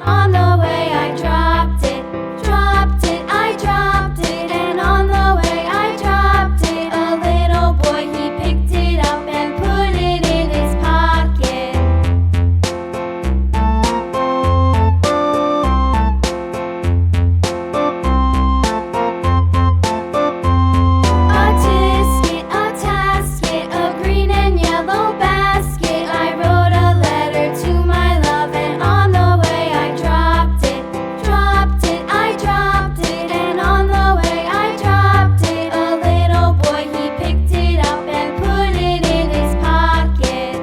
On the way I dropped it, I dropped it. And on the way I dropped it, a little boy, he picked it up and put it in his pocket. A tisket, a tasket, a green and yellow basket. I wrote a letter to my love, and on the way I dropped it, I dropped it. And on the way I dropped it, a little boy, he picked it up and put it in his pocket.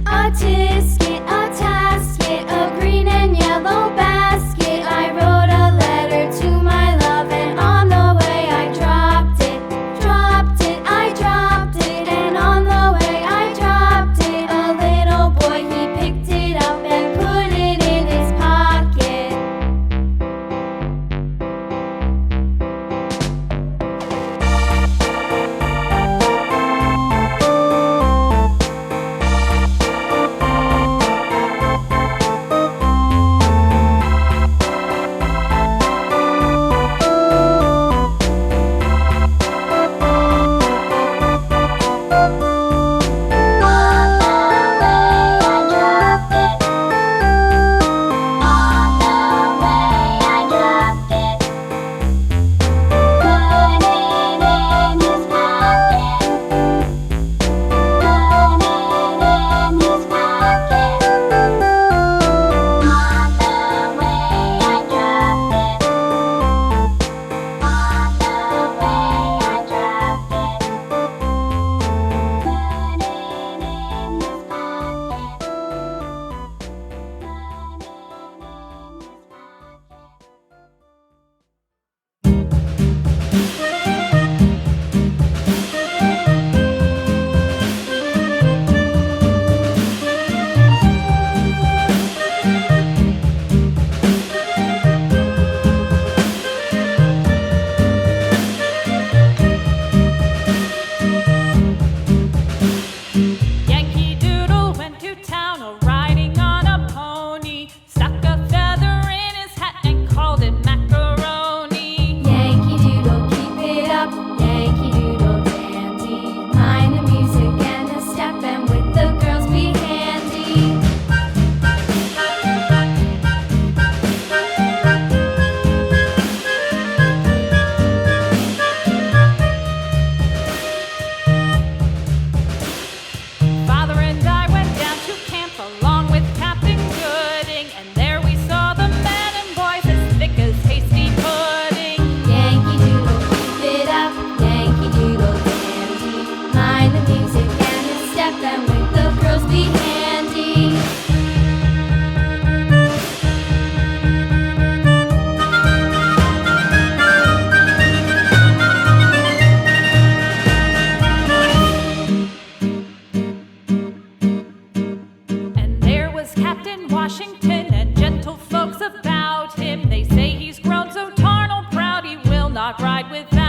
A tisket, a tasket, a green and yellow basket. I wrote a letter to my love, and on the way I dropped it, I dropped it. And on the way I dropped it, a little boy, he picked it up and put it in his pocket. Yankee Doodle went to town riding on a pony, stuck a feather in his hat and called it macaroni. Yankee Doodle, keep it up, Yankee Doodle dandy. Mind the music and the step, and with the girls be handy. Father and I went down to camp along with Captain Gooding, and there we saw the men and boys as thick as hasty pudding. Yankee Doodle, keep it up, Yankee Doodle dandy. Mind the music and the step, and with the girls be handy. And there was Captain Washington and gentle folks about him. They say he's grown so tarnal proud he will not ride without